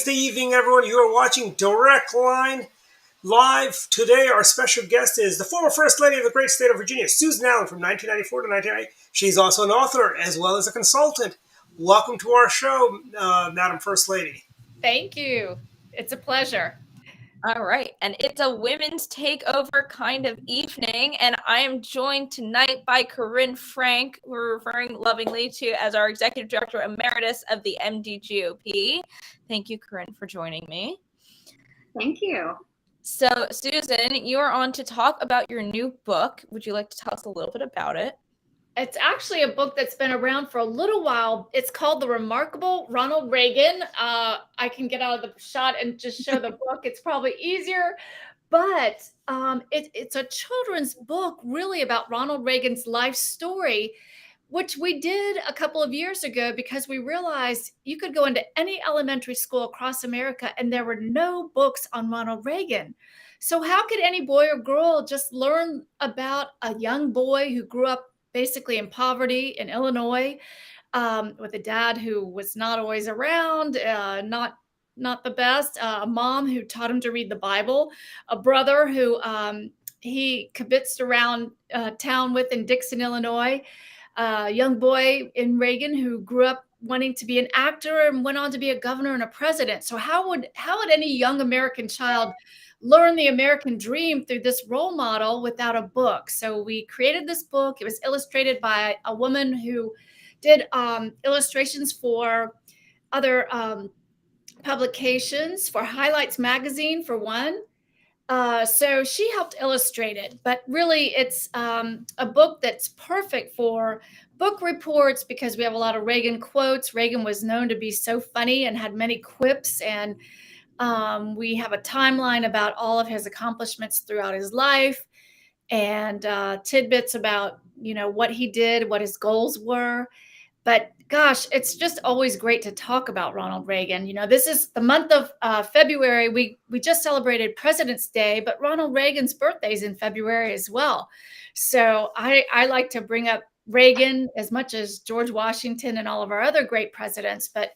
Wednesday evening, everyone. You are watching Direct Line live. Today, our special guest is the former First Lady of the great state of Virginia, Susan Allen, from 1994 to 1998. She's also an author as well as a consultant. Welcome to our show, Madam First Lady. Thank you. It's a pleasure. All right, and it's a women's takeover kind of evening, and I am joined tonight by Corinne Frank, who we're referring lovingly to as our Executive Director Emeritus of the MDGOP. Thank you, Corinne, for joining me. Thank you. So, Susan, you are on to talk about your new book. Would you like to tell us a little bit about it? It's actually a book that's been around for a little while. It's called The Remarkable Ronald Reagan. I can get out of the shot and just show the book. It's probably easier. But it's a children's book really about Ronald Reagan's life story, which we did a couple of years ago because we realized you could go into any elementary school across America and there were no books on Ronald Reagan. So how could any boy or girl just learn about a young boy who grew up basically in poverty in Illinois, with a dad who was not always around, not the best, a mom who taught him to read the Bible, a brother who he kibitzed around town with in Dixon, Illinois, a young boy in Reagan who grew up wanting to be an actor and went on to be a governor and a president. So how would any young American child learn the American dream through this role model without a book? So we created this book. It was illustrated by a woman who did illustrations for other publications, for Highlights magazine for one. So she helped illustrate it, but really it's a book that's perfect for book reports because we have a lot of Reagan quotes. Reagan was known to be so funny and had many quips, and we have a timeline about all of his accomplishments throughout his life and tidbits about, what he did, what his goals were. But gosh, it's just always great to talk about Ronald Reagan. This is the month of February. We just celebrated President's Day, but Ronald Reagan's birthday is in February as well. So I like to bring up Reagan as much as George Washington and all of our other great presidents, but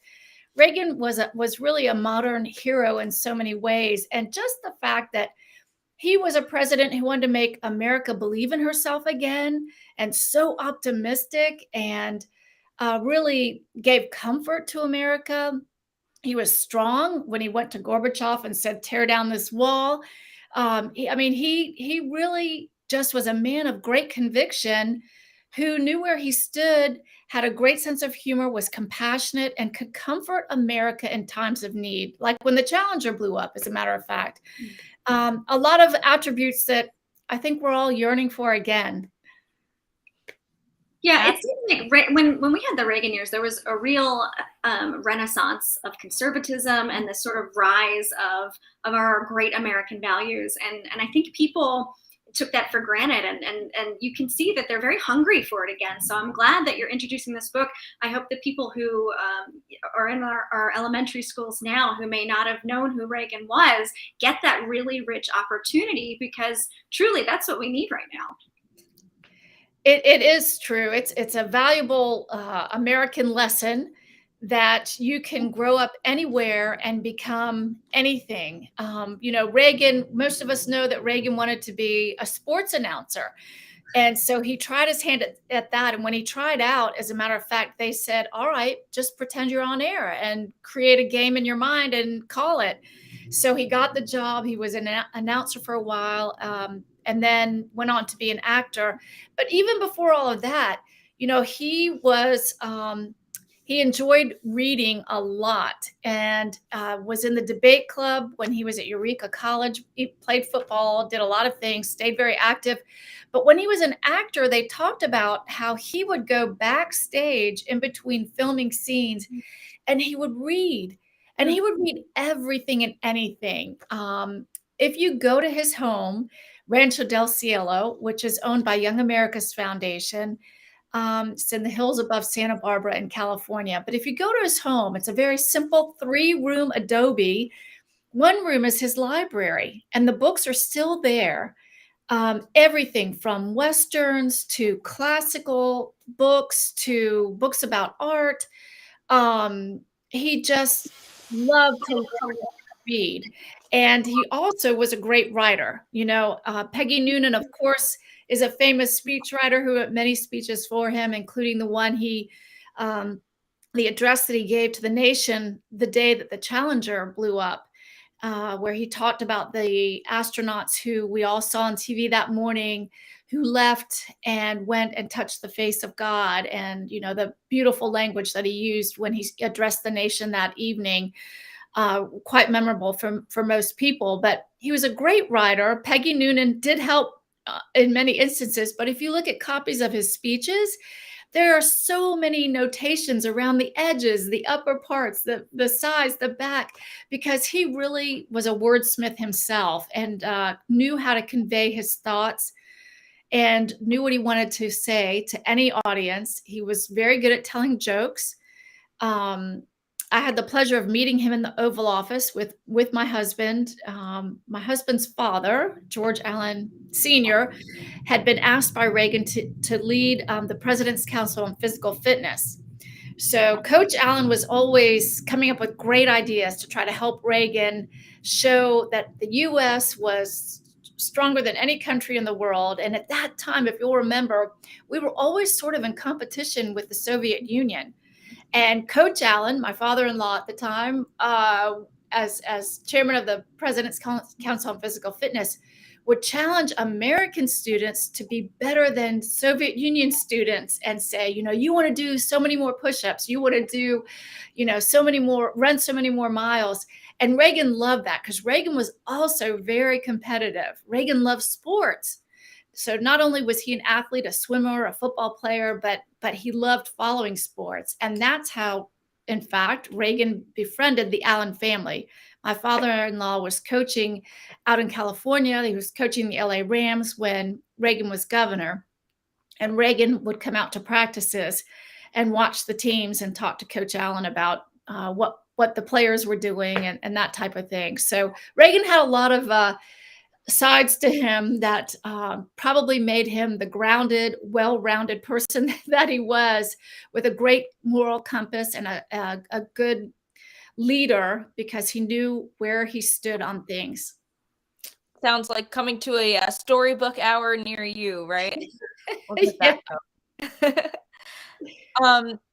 Reagan was really a modern hero in so many ways. And just the fact that he was a president who wanted to make America believe in herself again and so optimistic and really gave comfort to America. He was strong when he went to Gorbachev and said, tear down this wall. He really just was a man of great conviction who knew where he stood, had a great sense of humor, was compassionate, and could comfort America in times of need, like when the Challenger blew up, as a matter of fact. A lot of attributes that I think we're all yearning for again. Yeah, it seems like when we had the Reagan years, there was a real renaissance of conservatism and this sort of rise of our great American values. And I think people took that for granted, and you can see that they're very hungry for it again. So I'm glad that you're introducing this book. I hope that people who are in our elementary schools now who may not have known who Reagan was get that really rich opportunity, because truly that's what we need right now. It is true. It's a valuable American lesson that you can grow up anywhere and become anything. Reagan, most of us know that Reagan wanted to be a sports announcer. And so he tried his hand at that. And when he tried out, as a matter of fact, they said, all right, just pretend you're on air and create a game in your mind and call it. So he got the job. He was an announcer for a while, and then went on to be an actor. But even before all of that, he was... he enjoyed reading a lot and was in the debate club when he was at Eureka College. He played football, did a lot of things, stayed very active. But when he was an actor, they talked about how he would go backstage in between filming scenes and he would read. And he would read everything and anything. If you go to his home, Rancho del Cielo, which is owned by Young America's Foundation, it's in the hills above Santa Barbara in California. But if you go to his home, it's a very simple 3-room adobe. One room is his library, and the books are still there. Everything from Westerns to classical books to books about art. He just loved to read. And he also was a great writer. Peggy Noonan, of course, is a famous speechwriter who wrote many speeches for him, including the one the address that he gave to the nation the day that the Challenger blew up, where he talked about the astronauts who we all saw on TV that morning, who left and went and touched the face of God, and the beautiful language that he used when he addressed the nation that evening. Quite memorable for most people, but he was a great writer. Peggy Noonan did help in many instances, but if you look at copies of his speeches, there are so many notations around the edges, the upper parts, the sides, the back, because he really was a wordsmith himself and knew how to convey his thoughts and knew what he wanted to say to any audience. He was very good at telling jokes. I had the pleasure of meeting him in the Oval Office with my husband. My husband's father, George Allen Sr., had been asked by Reagan to lead the President's Council on Physical Fitness. So Coach Allen was always coming up with great ideas to try to help Reagan show that the U.S. was stronger than any country in the world. And at that time, if you'll remember, we were always sort of in competition with the Soviet Union. And Coach Allen, my father-in-law at the time, as chairman of the President's Council on Physical Fitness, would challenge American students to be better than Soviet Union students and say, you want to do so many more push-ups, you want to do, run so many more miles. And Reagan loved that because Reagan was also very competitive. Reagan loved sports. So not only was he an athlete, a swimmer, a football player, but he loved following sports. And that's how, in fact, Reagan befriended the Allen family. My father-in-law was coaching out in California. He was coaching the LA Rams when Reagan was governor. And Reagan would come out to practices and watch the teams and talk to Coach Allen about what the players were doing and that type of thing. So Reagan had a lot of sides to him that probably made him the grounded, well-rounded person that he was, with a great moral compass and a good leader because he knew where he stood on things. Sounds like coming to a storybook hour near you, right? Yeah.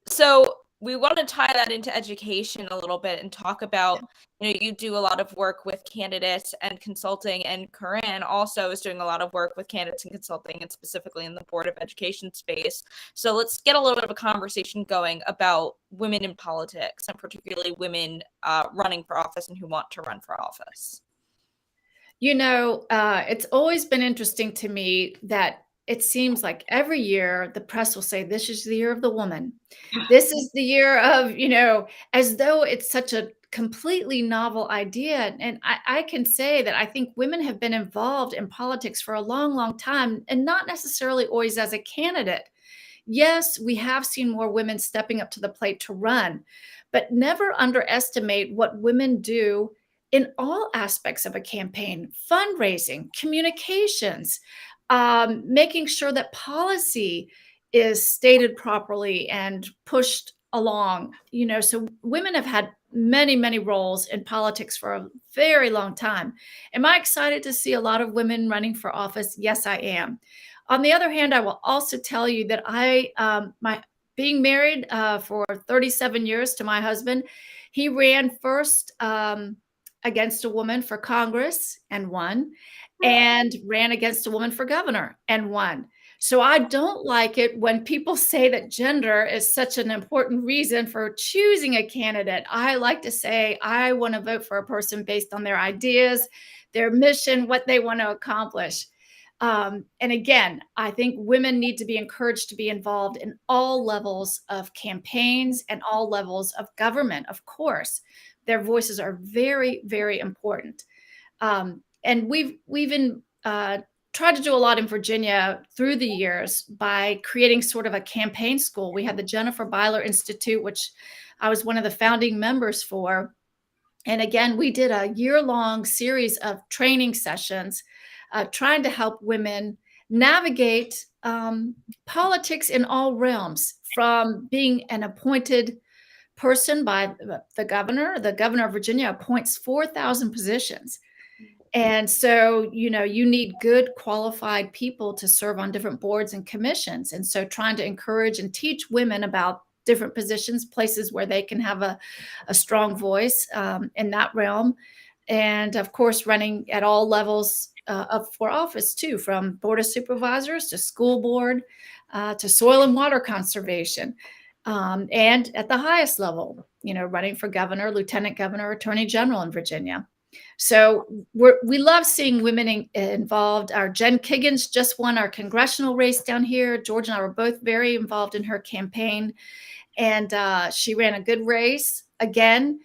So we want to tie that into education a little bit and talk about, you do a lot of work with candidates and consulting, and Corinne also is doing a lot of work with candidates and consulting, and specifically in the Board of Education space. So let's get a little bit of a conversation going about women in politics, and particularly women running for office and who want to run for office. It's always been interesting to me that it seems like every year the press will say, this is the year of the woman. This is the year of, as though it's such a completely novel idea. And I can say that I think women have been involved in politics for a long, long time, and not necessarily always as a candidate. Yes, we have seen more women stepping up to the plate to run, but never underestimate what women do in all aspects of a campaign: fundraising, communications, making sure that policy is stated properly and pushed along. So women have had many, many roles in politics for a very long time. Am I excited to see a lot of women running for office? Yes, I am. On the other hand, I will also tell you that being married for 37 years to my husband, he ran first against a woman for Congress and won, and ran against a woman for governor and won. So I don't like it when people say that gender is such an important reason for choosing a candidate. I like to say I want to vote for a person based on their ideas, their mission, what they want to accomplish. And again, I think women need to be encouraged to be involved in all levels of campaigns and all levels of government, of course. Their voices are very, very important. And we've even tried to do a lot in Virginia through the years by creating sort of a campaign school. We had the Jennifer Byler Institute, which I was one of the founding members for. And again, we did a year-long series of training sessions trying to help women navigate politics in all realms, from being an appointed person by the governor. The governor of Virginia appoints 4,000 positions. And so, you need good qualified people to serve on different boards and commissions. And so trying to encourage and teach women about different positions, places where they can have a strong voice in that realm. And of course, running at all levels up for office too, from board of supervisors to school board to soil and water conservation. And at the highest level, running for governor, lieutenant governor, attorney general in Virginia. So we love seeing women involved. Our Jen Kiggins just won our congressional race down here. George and I were both very involved in her campaign, and she ran a good race. Again,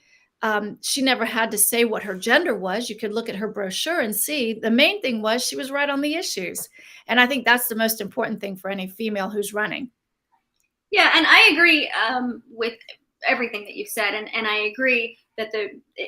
she never had to say what her gender was. You could look at her brochure and see. The main thing was she was right on the issues. And I think that's the most important thing for any female who's running. Yeah, and I agree with everything that you've said. And I agree that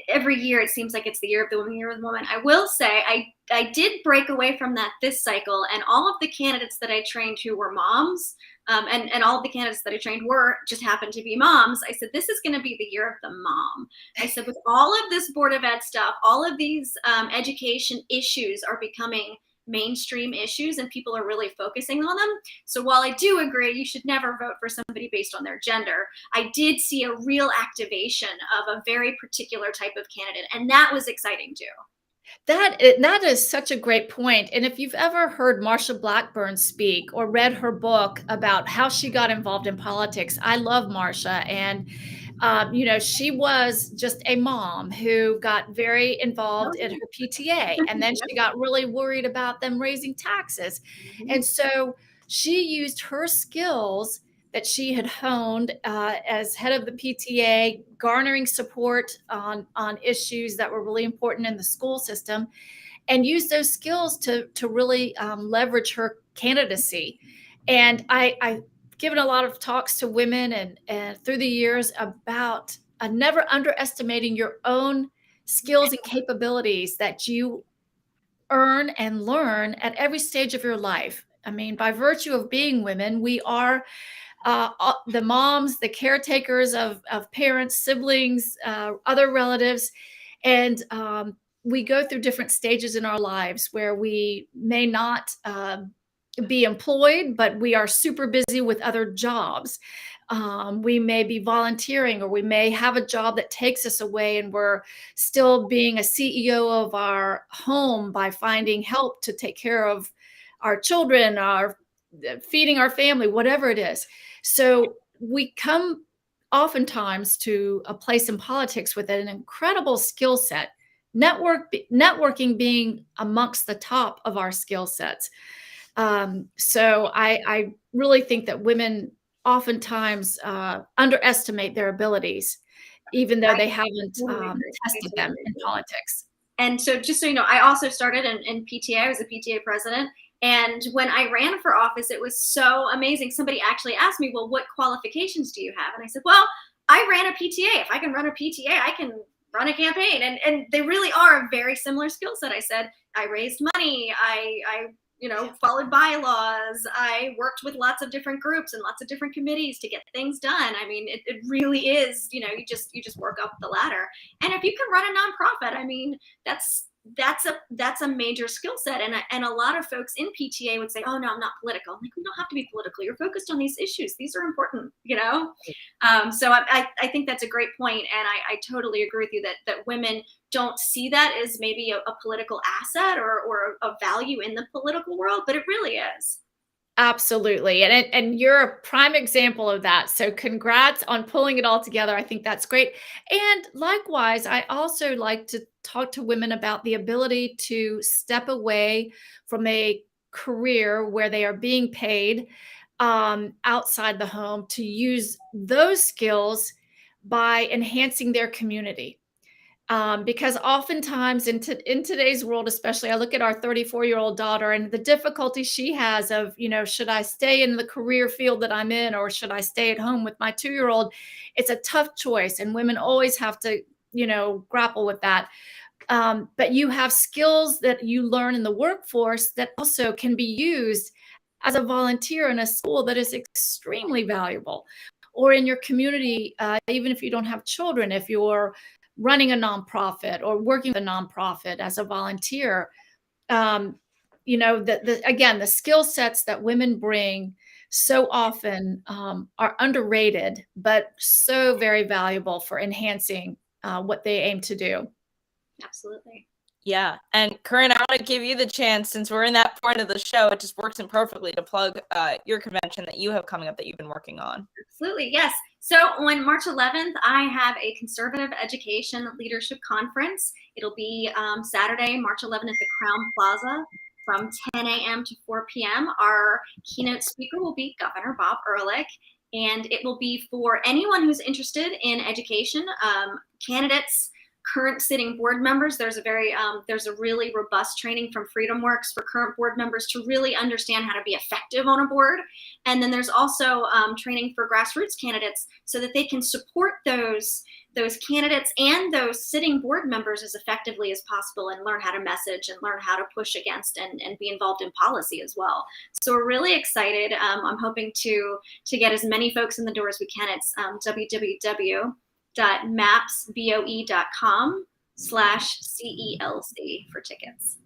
every year it seems like it's the year of the woman, year of the woman. I will say I did break away from that this cycle, and all of the candidates that I trained who were moms, and all of the candidates that I trained just happened to be moms. I said, this is going to be the year of the mom. I said, with all of this Board of Ed stuff, all of these education issues are becoming mainstream issues, and people are really focusing on them. So while I do agree you should never vote for somebody based on their gender, I did see a real activation of a very particular type of candidate, and that was exciting too. That is such a great point. And if you've ever heard Marsha Blackburn speak or read her book about how she got involved in politics, I love Marsha. And she was just a mom who got very involved in her PTA, and then she got really worried about them raising taxes. And so she used her skills that she had honed as head of the PTA, garnering support on issues that were really important in the school system, and used those skills to really leverage her candidacy. And I've given a lot of talks to women and through the years about never underestimating your own skills and capabilities that you earn and learn at every stage of your life. I mean, by virtue of being women, we are the moms, the caretakers of parents, siblings, other relatives. And we go through different stages in our lives where we may not be employed, but we are super busy with other jobs. We may be volunteering, or we may have a job that takes us away, and we're still being a CEO of our home by finding help to take care of our children, feeding our family, whatever it is. So we come oftentimes to a place in politics with an incredible skill set, networking being amongst the top of our skill sets. So I really think that women oftentimes underestimate their abilities, even though they haven't tested them in politics. And so just so you know, I also started in PTA. I was a PTA president. And when I ran for office, it was so amazing. Somebody actually asked me, well, what qualifications do you have? And I said, well, I ran a PTA. If I can run a PTA, I can run a campaign. And they really are a very similar skill set. I said, I raised money. I followed bylaws. I worked with lots of different groups and lots of different committees to get things done. I mean, it really is, you just work up the ladder. And if you can run a nonprofit, I mean, that's a major skill set. And a lot of folks in PTA would say, oh no, I'm not political. I'm like, you don't have to be political. You're focused on these issues. These are important, So I think that's a great point. And I totally agree with you that women don't see that as maybe a political asset or a value in the political world, but it really is. Absolutely. And you're a prime example of that. So congrats on pulling it all together. I think that's great. And likewise, I also like to talk to women about the ability to step away from a career where they are being paid outside the home, to use those skills by enhancing their community. Because oftentimes in today's world, especially, I look at our 34-year-old daughter and the difficulty she has of, should I stay in the career field that I'm in, or should I stay at home with my 2-year-old? It's a tough choice, and women always have to, grapple with that. But you have skills that you learn in the workforce that also can be used as a volunteer in a school that is extremely valuable, or in your community, even if you don't have children, if you're running a nonprofit or working with a nonprofit as a volunteer, again, the skill sets that women bring so often are underrated, but so very valuable for enhancing what they aim to do. Absolutely. Yeah. And Corinne, I want to give you the chance, since we're in that point of the show, it just works in perfectly to plug your convention that you have coming up that you've been working on. Absolutely, yes. So on March 11th, I have a conservative education leadership conference. It'll be Saturday, March 11th at the Crown Plaza from 10 a.m. to 4 p.m. Our keynote speaker will be Governor Bob Ehrlich, and it will be for anyone who's interested in education, candidates, current sitting board members. There's a really robust training from FreedomWorks for current board members to really understand how to be effective on a board. And then there's also training for grassroots candidates so that they can support those candidates and those sitting board members as effectively as possible and learn how to message and learn how to push against and be involved in policy as well. So we're really excited. I'm hoping to get as many folks in the door as we can. It's www.mapsboe.com/CELC for tickets.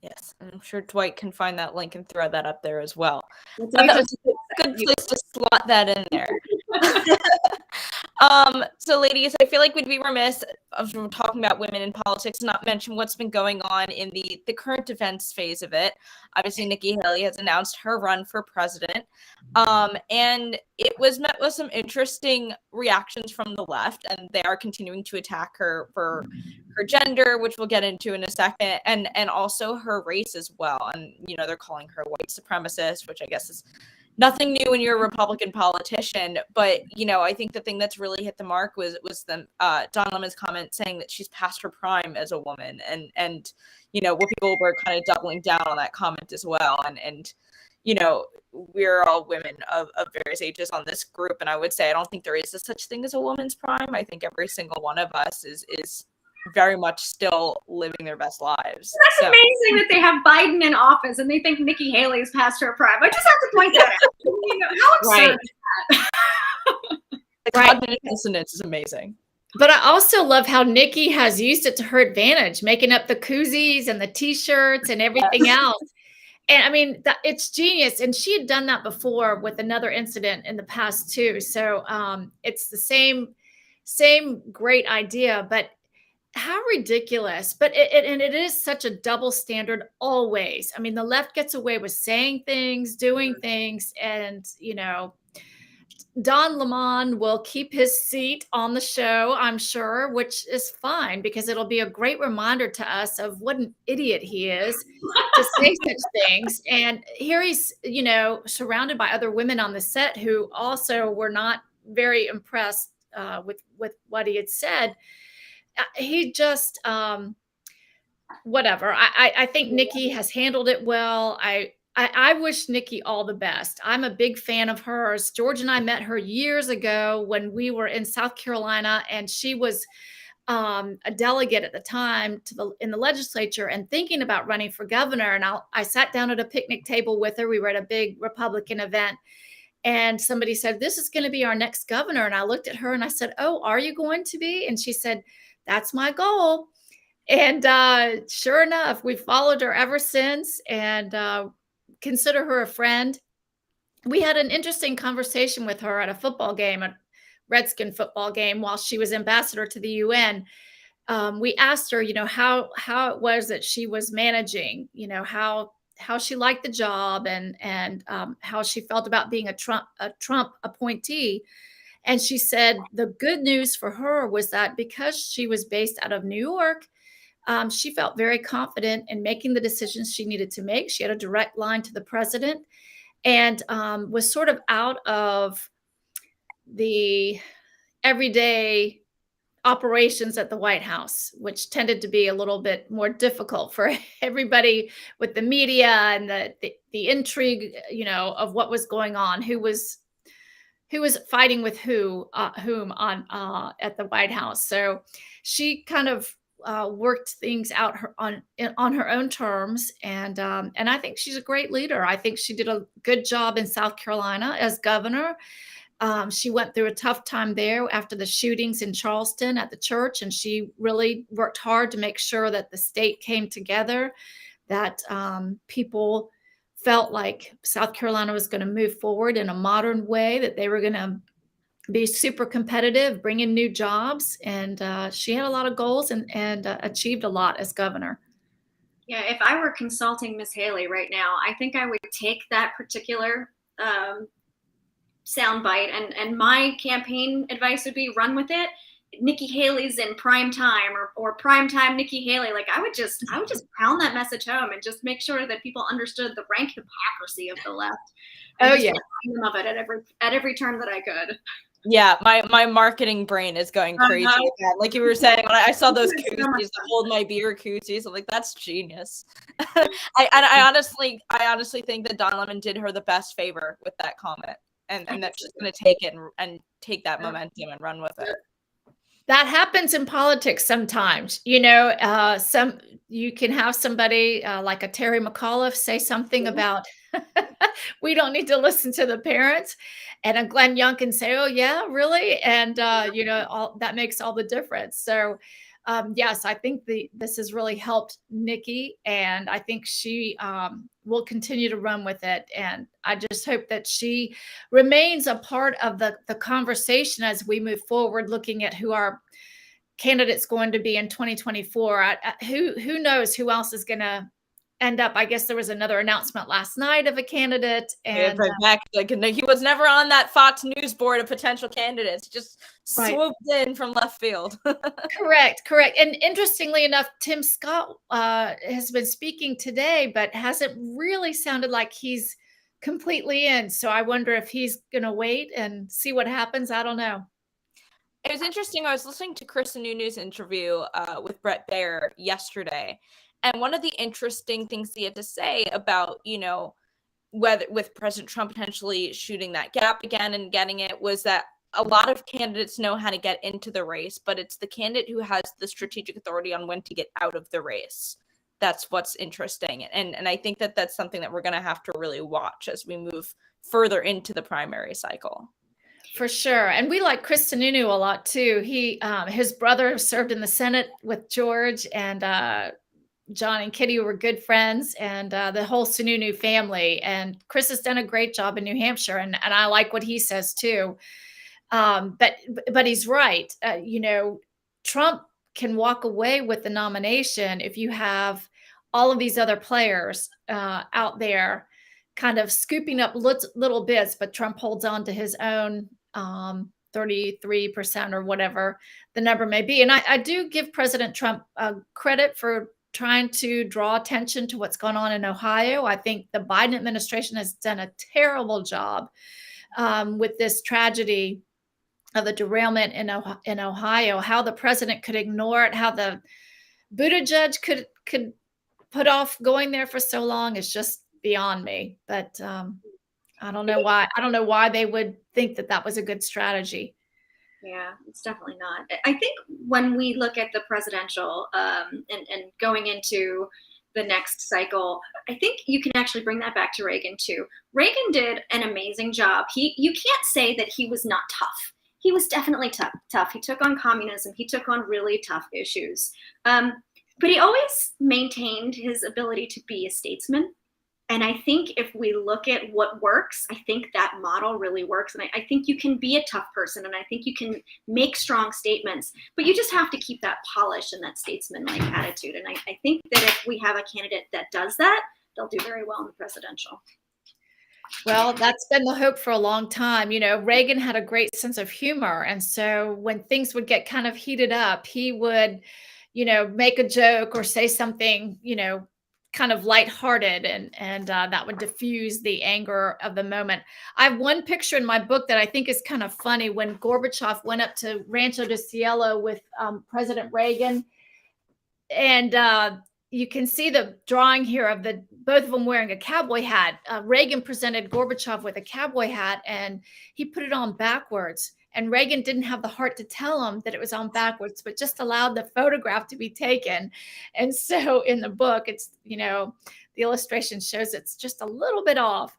Yes, and I'm sure Dwight can find that link and throw that up there as well. That was a good place to slot that in there. So ladies, I feel like we'd be remiss of talking about women in politics, not mention what's been going on in the current events phase of it. Obviously, Nikki Haley has announced her run for president. And it was met with some interesting reactions from the left, and they are continuing to attack her for her gender, which we'll get into in a second, and also her race as well. And, they're calling her a white supremacist, which I guess is nothing new when you're a Republican politician, but I think the thing that's really hit the mark was the Don Lemon's comment saying that she's past her prime as a woman, and Whoopi Goldberg kind of doubling down on that comment as well, and we're all women of various ages on this group, and I would say I don't think there is a such thing as a woman's prime. I think every single one of us is very much still living their best lives. That's amazing that they have Biden in office and they think Nikki Haley is past her prime. I just have to point that out. How absurd is that? The cognitive dissonance is amazing. But I also love how Nikki has used it to her advantage, making up the koozies and the T-shirts and everything else. And I mean, it's genius. And she had done that before with another incident in the past too. So it's the same great idea, but how ridiculous. But it is such a double standard always. I mean, the left gets away with saying things, doing things, and, Don Lemon will keep his seat on the show, I'm sure, which is fine because it'll be a great reminder to us of what an idiot he is to say such things. And here he's, surrounded by other women on the set who also were not very impressed with what he had said. He just, whatever. I think Nikki has handled it well. I wish Nikki all the best. I'm a big fan of hers. George and I met her years ago when we were in South Carolina, and she was a delegate at the time in the legislature and thinking about running for governor. And I sat down at a picnic table with her. We were at a big Republican event, and somebody said, "This is going to be our next governor." And I looked at her and I said, "Oh, are you going to be?" And she said, "That's my goal." And sure enough, we followed her ever since, and consider her a friend. We had an interesting conversation with her at a football game, a Redskin football game, while she was ambassador to the UN. We asked her, how it was that she was managing, how she liked the job and how she felt about being a Trump appointee. And she said the good news for her was that because she was based out of New York, she felt very confident in making the decisions she needed to make. She had a direct line to the president and was sort of out of the everyday operations at the White House, which tended to be a little bit more difficult for everybody with the media and the intrigue, of what was going on, who was fighting with whom on at the White House. So she kind of worked things out on her own terms, and I think she's a great leader. I think she did a good job in South Carolina as governor. She went through a tough time there after the shootings in Charleston at the church, and she really worked hard to make sure that the state came together, that people felt like South Carolina was going to move forward in a modern way, that they were going to be super competitive, bring in new jobs. And she had a lot of goals and achieved a lot as governor. Yeah, if I were consulting Miss Haley right now, I think I would take that particular soundbite, and my campaign advice would be run with it. Nikki Haley's in prime time, or prime time Nikki Haley. Like I would just pound that message home and just make sure that people understood the rank hypocrisy of the left. And oh yeah, them of it at every turn that I could. Yeah, my marketing brain is going crazy again. Like you were saying, when I saw those koozies, the hold my beer koozies, I'm like, that's genius. I honestly think that Don Lemon did her the best favor with that comment, and that's just going to take it and take that momentum and run with it. That happens in politics sometimes. You can have somebody like a Terry McAuliffe say something about we don't need to listen to the parents, and a Glenn Young can say, "Oh yeah, really?" And all that makes all the difference. So, yes, I think this has really helped Nikki, and I think she will continue to run with it. And I just hope that she remains a part of the conversation as we move forward, looking at who our candidate's going to be in 2024. Who knows who else is going to end up. I guess there was another announcement last night of a candidate, and he was never on that Fox News board of potential candidates. Just swooped in from left field. Correct. And interestingly enough, Tim Scott has been speaking today, but hasn't really sounded like he's completely in. So I wonder if he's going to wait and see what happens. I don't know. It was interesting. I was listening to Chris Sununu's interview with Brett Baer yesterday. And one of the interesting things he had to say about, whether with President Trump potentially shooting that gap again and getting it, was that a lot of candidates know how to get into the race, but it's the candidate who has the strategic authority on when to get out of the race. That's what's interesting. And I think that that's something that we're going to have to really watch as we move further into the primary cycle. For sure. And we like Chris Sununu a lot too. His brother served in the Senate with George, and John and Kitty were good friends, and the whole Sununu family. And Chris has done a great job in New Hampshire, and I like what he says too. But he's right. Trump can walk away with the nomination if you have all of these other players out there kind of scooping up little bits, but Trump holds on to his own 33% or whatever the number may be. And I do give President Trump credit for trying to draw attention to what's going on in Ohio. I think the Biden administration has done a terrible job with this tragedy of the derailment in Ohio, how the president could ignore it, how the Buttigieg could put off going there for so long is just beyond me. But I don't know why. I don't know why they would think that was a good strategy. Yeah, it's definitely not. I think when we look at the presidential and going into the next cycle, I think you can actually bring that back to Reagan too. Reagan did an amazing job. You can't say that he was not tough. He was definitely tough. He took on communism. He took on really tough issues. But he always maintained his ability to be a statesman. And I think if we look at what works, I think that model really works. And I think you can be a tough person, and I think you can make strong statements, but you just have to keep that polish and that statesman-like attitude. And I think that if we have a candidate that does that, they'll do very well in the presidential. Well, that's been the hope for a long time. Reagan had a great sense of humor. And so when things would get kind of heated up, he would, make a joke or say something, kind of lighthearted, and that would diffuse the anger of the moment. I have one picture in my book that I think is kind of funny when Gorbachev went up to Rancho de Cielo with President Reagan, and you can see the drawing here of both of them wearing a cowboy hat. Reagan presented Gorbachev with a cowboy hat, and he put it on backwards. And Reagan didn't have the heart to tell him that it was on backwards, but just allowed the photograph to be taken. And so in the book, it's, the illustration shows it's just a little bit off.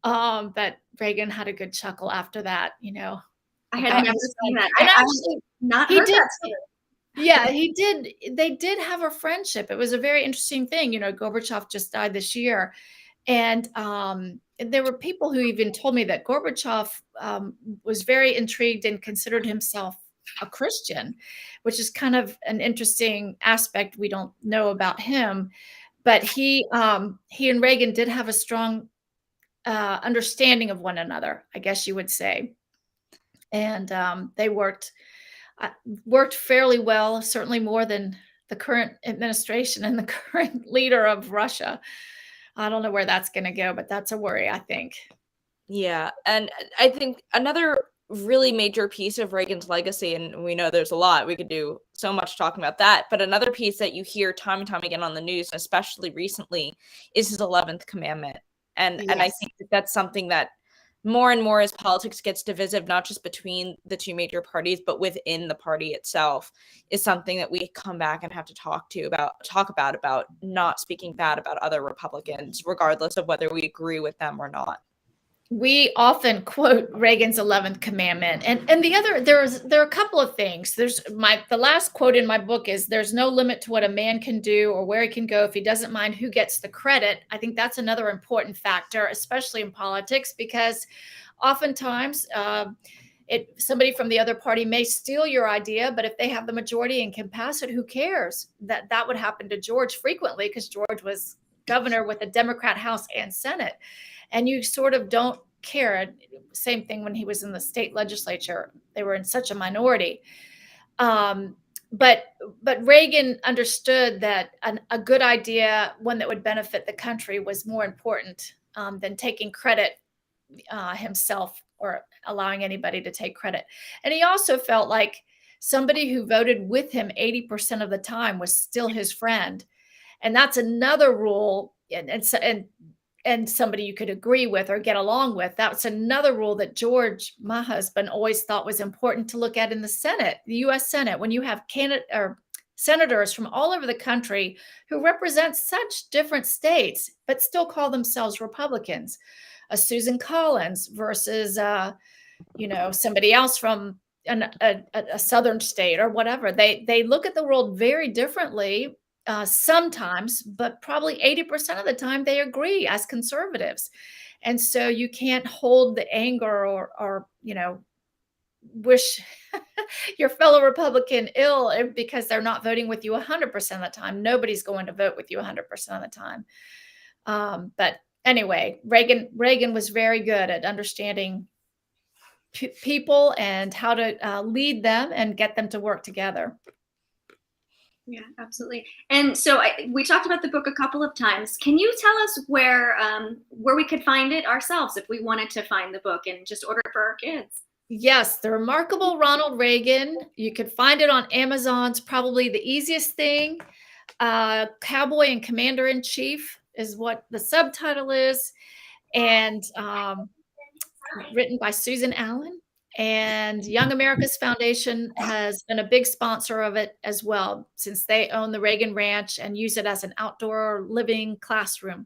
But Reagan had a good chuckle after that, I had about never his seen son. that. And I actually, not he heard did. that story. Yeah, he did. They did have a friendship. It was a very interesting thing. Gorbachev just died this year. And there were people who even told me that Gorbachev was very intrigued and considered himself a Christian, which is kind of an interesting aspect we don't know about him. But he and Reagan did have a strong understanding of one another, I guess you would say. And they worked fairly well, certainly more than the current administration and the current leader of Russia. I don't know where that's going to go, but that's a worry, I think. Yeah. And I think another really major piece of Reagan's legacy, and we know there's a lot, we could do so much talking about that, but another piece that you hear time and time again on the news, especially recently, is his 11th commandment. And I Yes. think that's something that more and more as politics gets divisive, not just between the two major parties, but within the party itself, is something that we come back and have to talk about not speaking bad about other Republicans, regardless of whether we agree with them or not. We often quote Reagan's 11th commandment. And the other, there are a couple of things. The last quote in my book is, there's no limit to what a man can do or where he can go if he doesn't mind who gets the credit. I think that's another important factor, especially in politics, because oftentimes somebody from the other party may steal your idea, but if they have the majority and can pass it, who cares? That would happen to George frequently, because George was governor with a Democrat House and Senate. And you sort of don't care. Same thing when he was in the state legislature. They were in such a minority. But Reagan understood that a good idea, one that would benefit the country, was more important than taking credit himself or allowing anybody to take credit. And he also felt like somebody who voted with him 80% of the time was still his friend. And that's another rule. And somebody you could agree with or get along with. That's another rule that George, my husband, always thought was important to look at in the Senate, the U.S. Senate, when you have senators from all over the country who represent such different states, but still call themselves Republicans. Susan Collins versus, somebody else from a southern state or whatever. They look at the world very differently. Sometimes, but probably 80% of the time they agree as conservatives. And so you can't hold the anger or wish your fellow Republican ill because they're not voting with you 100% of the time. Nobody's going to vote with you 100% of the time. But anyway, Reagan was very good at understanding people and how to lead them and get them to work together. Yeah, absolutely. And so we talked about the book a couple of times. Can you tell us where we could find it ourselves if we wanted to find the book and just order it for our kids? Yes, The Remarkable Ronald Reagan. You could find it on Amazon's probably the easiest thing. Cowboy and Commander in Chief is what the subtitle is, and written by Susan Allen. And Young America's Foundation has been a big sponsor of it as well, since they own the Reagan Ranch and use it as an outdoor living classroom.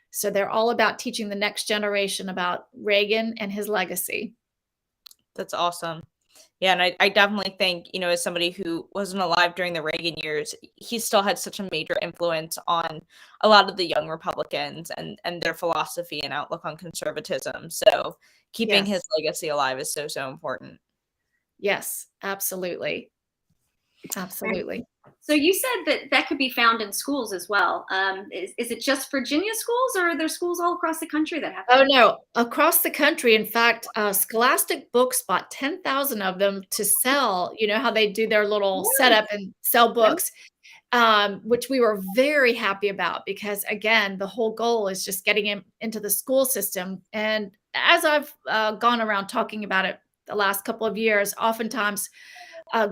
So they're all about teaching the next generation about Reagan and his legacy. That's awesome. Yeah, and I definitely think, as somebody who wasn't alive during the Reagan years, he still had such a major influence on a lot of the young Republicans and their philosophy and outlook on conservatism. So keeping his legacy alive is so, so important. Yes, absolutely. Absolutely. So you said that could be found in schools as well. Is it just Virginia schools, or are there schools all across the country that have? Oh, no, across the country. In fact, Scholastic Books bought 10,000 of them to sell. You know how they do their little setup and sell books, which we were very happy about, because, again, the whole goal is just getting him into the school system. And as I've gone around talking about it the last couple of years, oftentimes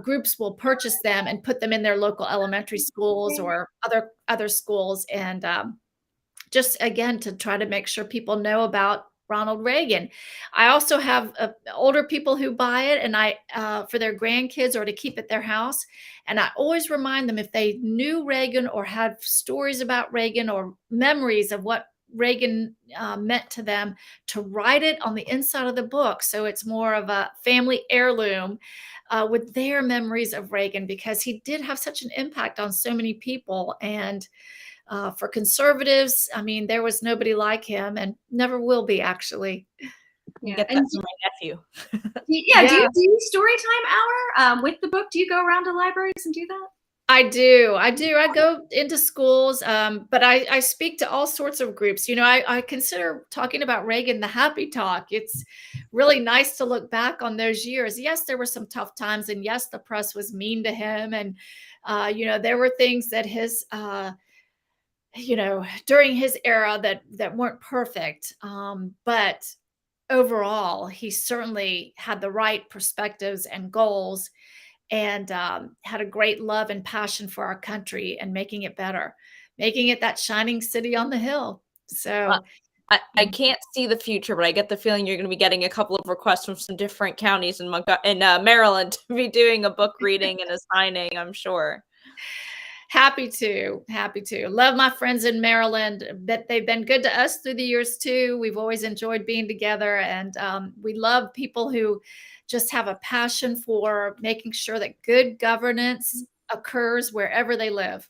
groups will purchase them and put them in their local elementary schools or other schools. And just, again, to try to make sure people know about Ronald Reagan. I also have older people who buy it, and for their grandkids or to keep at their house. And I always remind them, if they knew Reagan or had stories about Reagan or memories of what Reagan meant to them, to write it on the inside of the book. So it's more of a family heirloom with their memories of Reagan, because he did have such an impact on so many people. And for conservatives, I mean, there was nobody like him, and never will be, actually. Yeah. Get that from my nephew. Yeah. Do you do storytime hour with the book? Do you go around to libraries and do that? I do. I go into schools, but I speak to all sorts of groups. You know, I consider talking about Reagan the happy talk. It's really nice to look back on those years. Yes, there were some tough times, and yes, the press was mean to him, and you know, there were things that his you know, during his era that weren't perfect. But overall, he certainly had the right perspectives and goals, and had a great love and passion for our country and making it better, making it that shining city on the hill. So I can't see the future, but I get the feeling you're going to be getting a couple of requests from some different counties in Maryland to be doing a book reading and a signing, I'm sure. Happy to. Love my friends in Maryland. Bet they've been good to us through the years too. We've always enjoyed being together, and we love people who just have a passion for making sure that good governance occurs wherever they live.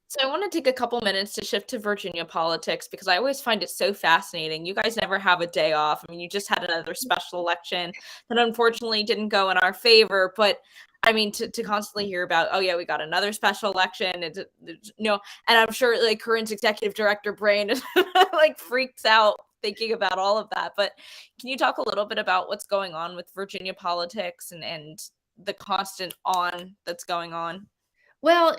So I want to take a couple minutes to shift to Virginia politics, because I always find it so fascinating. You guys never have a day off. I mean, you just had another special election that unfortunately didn't go in our favor, but I mean, to constantly hear about, oh yeah, we got another special election, and and I'm sure like Corinne's executive director brain is like freaks out thinking about all of that. But can you talk a little bit about what's going on with Virginia politics and the constant on that's going on? Well,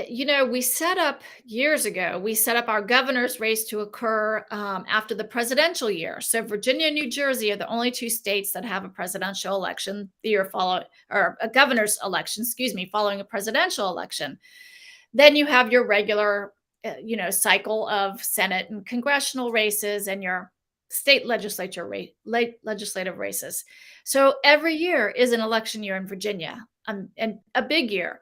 you know, we set up years ago, we set up our governor's race to occur after the presidential year. So Virginia and New Jersey are the only two states that have a presidential election the year following, or a governor's election, excuse me, following a presidential election. Then you have your regular, you know, cycle of Senate and congressional races and your state legislative races. So every year is an election year in Virginia, and a big year.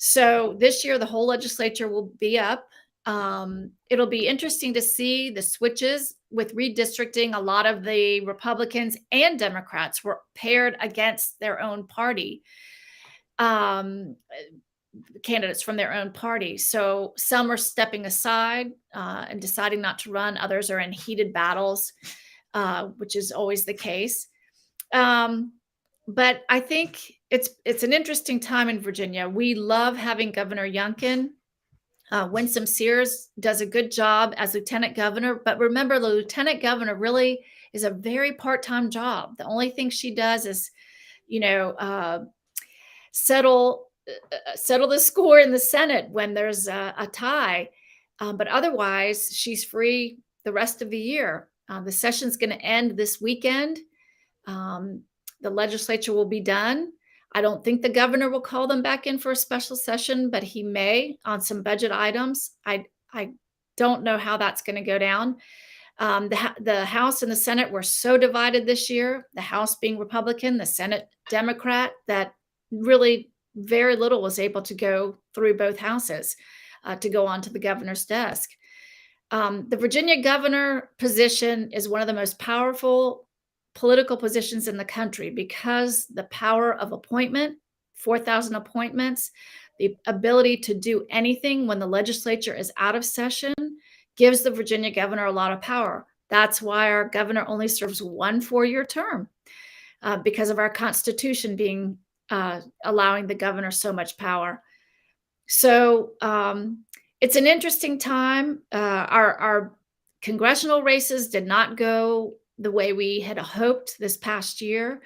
So this year, the whole legislature will be up. It'll be interesting to see the switches with redistricting. A lot of the Republicans and Democrats were paired against their own party, candidates from their own party. So some are stepping aside and deciding not to run. Others are in heated battles, which is always the case. But I think it's an interesting time in Virginia. We love having Governor Youngkin. Winsome Sears does a good job as lieutenant governor, but remember, the lieutenant governor really is a very part-time job. The only thing she does is, you know, settle the score in the Senate when there's a tie, but otherwise she's free the rest of the year. The session's going to end this weekend. The legislature will be done. I don't think the governor will call them back in for a special session, but he may on some budget items. I don't know how that's going to go down. The House and the Senate were so divided this year, the House being Republican, the Senate Democrat, that really very little was able to go through both houses to go onto the governor's desk. The Virginia governor position is one of the most powerful political positions in the country, because the power of appointment, 4,000 appointments, the ability to do anything when the legislature is out of session, gives the Virginia governor a lot of power. That's why our governor only serves one 4-year term, because of our Constitution being allowing the governor so much power. So it's an interesting time. Our congressional races did not go the way we had hoped this past year.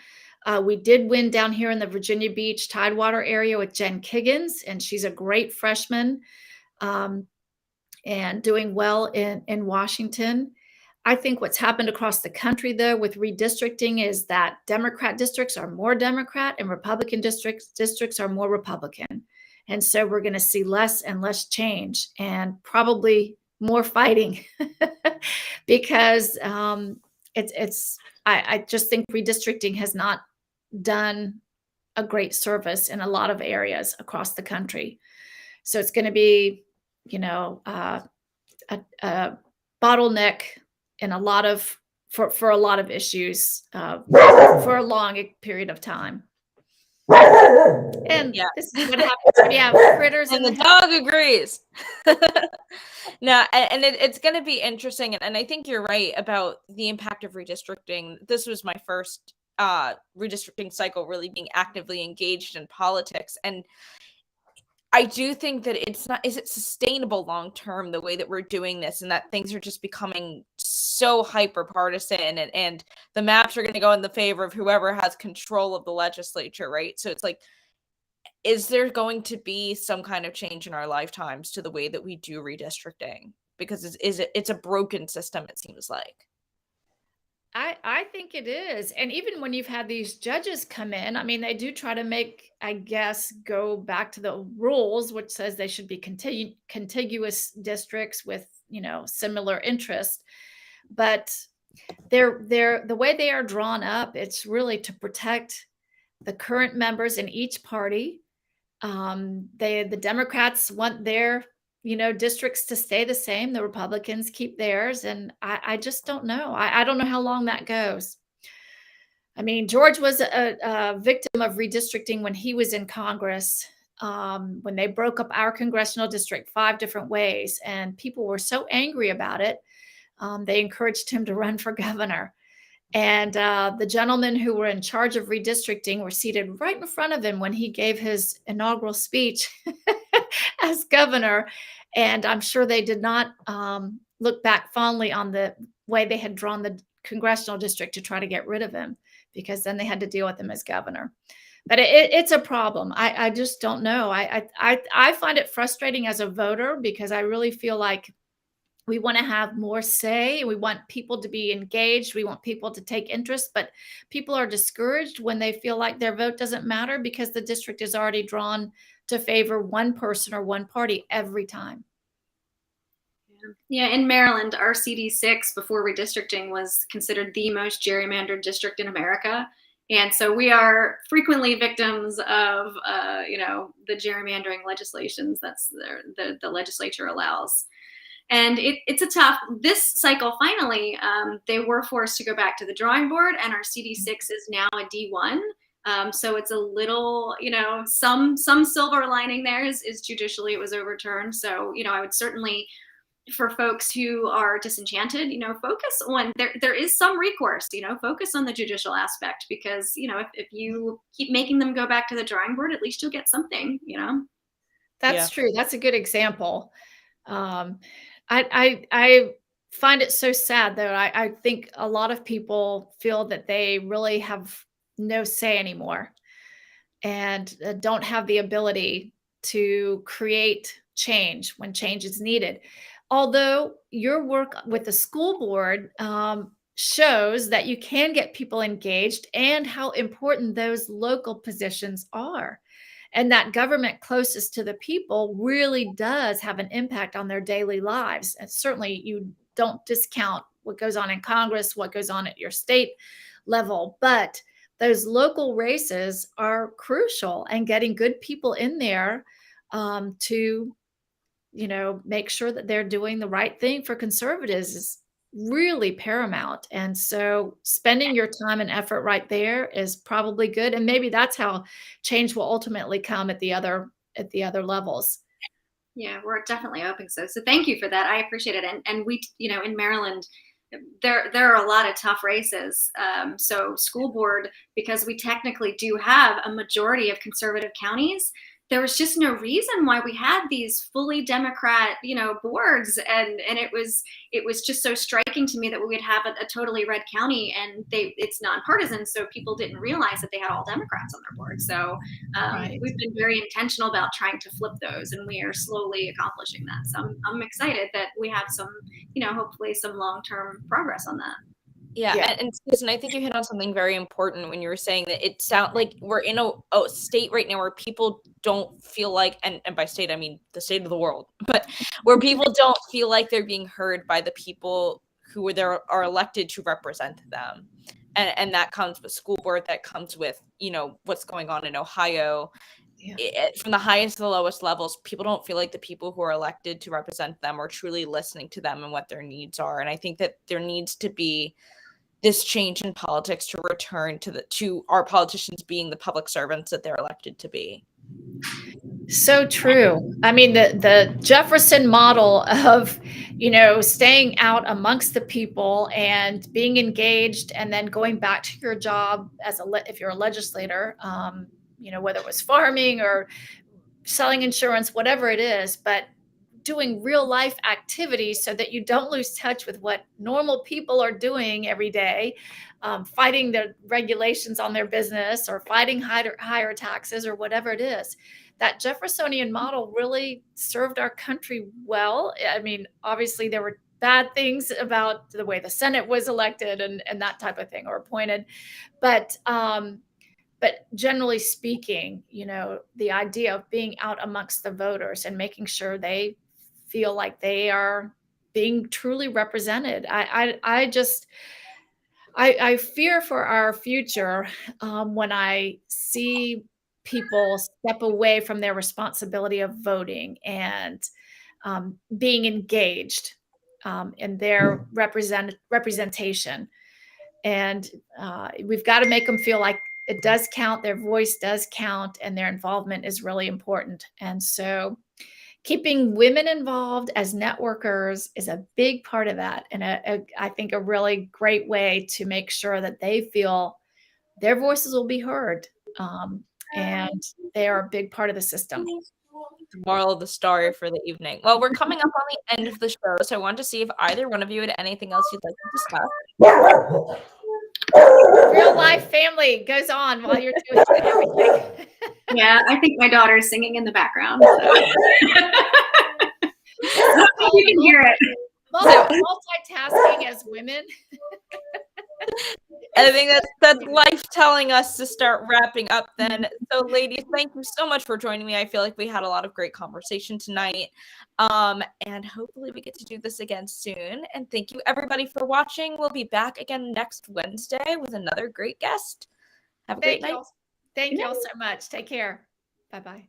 We did win down here in the Virginia Beach Tidewater area with Jen Kiggins, and she's a great freshman and doing well in Washington. I think what's happened across the country, though, with redistricting is that Democrat districts are more Democrat and Republican districts are more Republican. And so we're going to see less and less change, and probably more fighting because I just think redistricting has not done a great service in a lot of areas across the country. So it's going to be, you know, a bottleneck in a lot of for a lot of issues for a long period of time. And this is what happens when you have critters and in the dog agrees. No, and it's going to be interesting. And I think you're right about the impact of redistricting. This was my first redistricting cycle really being actively engaged in politics. And I do think that is it sustainable long term, the way that we're doing this, and that things are just becoming so hyper partisan, and the maps are going to go in the favor of whoever has control of the legislature, right? So it's like, is there going to be some kind of change in our lifetimes to the way that we do redistricting? Because it's a broken system, it seems like. I think it is. And even when you've had these judges come in, I mean, they do try to make, I guess, go back to the rules, which says they should be contiguous districts with, similar interests. But they're the way they are drawn up, it's really to protect the current members in each party. The Democrats want their districts to stay the same. The Republicans keep theirs. And I just don't know. I don't know how long that goes. I mean, George was a victim of redistricting when he was in Congress, when they broke up our congressional district 5 different ways. And people were so angry about it. They encouraged him to run for governor. And the gentlemen who were in charge of redistricting were seated right in front of him when he gave his inaugural speech as governor. And I'm sure they did not look back fondly on the way they had drawn the congressional district to try to get rid of him, because then they had to deal with him as governor. But it's a problem. I just don't know. I find it frustrating as a voter, because I really feel like we want to have more say. We want people to be engaged. We want people to take interest, but people are discouraged when they feel like their vote doesn't matter because the district is already drawn to favor one person or one party every time. Yeah, in Maryland, our CD6 before redistricting was considered the most gerrymandered district in America. And so we are frequently victims of, the gerrymandering legislations that's the legislature allows. And it's a tough, this cycle, finally, they were forced to go back to the drawing board, and our CD6 is now a D1. So it's a little, some silver lining there is judicially it was overturned. So, I would certainly, for folks who are disenchanted, focus on, there is some recourse, focus on the judicial aspect, because, if you keep making them go back to the drawing board, at least you'll get something, That's true. That's a good example. I find it so sad, though. I think a lot of people feel that they really have no say anymore, and don't have the ability to create change when change is needed. Although your work with the school board shows that you can get people engaged, and how important those local positions are. And that government closest to the people really does have an impact on their daily lives. And certainly you don't discount what goes on in Congress, what goes on at your state level, but those local races are crucial, and getting good people in there to, make sure that they're doing the right thing for conservatives is really paramount. And so spending your time and effort right there is probably good. And maybe that's how change will ultimately come at the other levels. Yeah, we're definitely hoping so. So thank you for that. I appreciate it. And we, in Maryland, there are a lot of tough races. So school board, because we technically do have a majority of conservative counties, there was just no reason why we had these fully Democrat, boards. And it was just so striking to me that we would have a totally red county, and it's nonpartisan. So people didn't realize that they had all Democrats on their board. So Right. we've been very intentional about trying to flip those, and we are slowly accomplishing that. So I'm excited that we have some, hopefully some long-term progress on that. Yeah. And Susan, I think you hit on something very important when you were saying that it sounds like we're in a state right now where people don't feel like, and by state, I mean the state of the world, but where people don't feel like they're being heard by the people who are elected to represent them. And that comes with school board, that comes with, what's going on in Ohio. from the highest to the lowest levels, people don't feel like the people who are elected to represent them are truly listening to them and what their needs are. And I think that there needs to be this change in politics to return to our politicians being the public servants that they're elected to be. So true. I mean, the Jefferson model of, staying out amongst the people and being engaged, and then going back to your job if you're a legislator, whether it was farming or selling insurance, whatever it is, but doing real life activities so that you don't lose touch with what normal people are doing every day, fighting the regulations on their business or fighting higher taxes or whatever it is. That Jeffersonian model really served our country well. I mean, obviously there were bad things about the way the Senate was elected and that type of thing, or appointed. But generally speaking, the idea of being out amongst the voters and making sure they feel like they are being truly represented. I fear for our future when I see people step away from their responsibility of voting and being engaged in their representation. And we've got to make them feel like it does count, their voice does count, and their involvement is really important. And so keeping women involved as networkers is a big part of that. And I think a really great way to make sure that they feel their voices will be heard. And they are a big part of the system. The moral of the story for the evening. Well, we're coming up on the end of the show, so I want to see if either one of you had anything else you'd like to discuss. Real life family goes on while you're doing everything. Yeah, I think my daughter's singing in the background. So. I think you can hear it. Multitasking as women. I think that's life telling us to start wrapping up then. So ladies, thank you so much for joining me. I feel like we had a lot of great conversation tonight. And hopefully we get to do this again soon. And thank you everybody for watching. We'll be back again next Wednesday with another great guest. Have a great night. Thank you all so much. Take care. Bye-bye.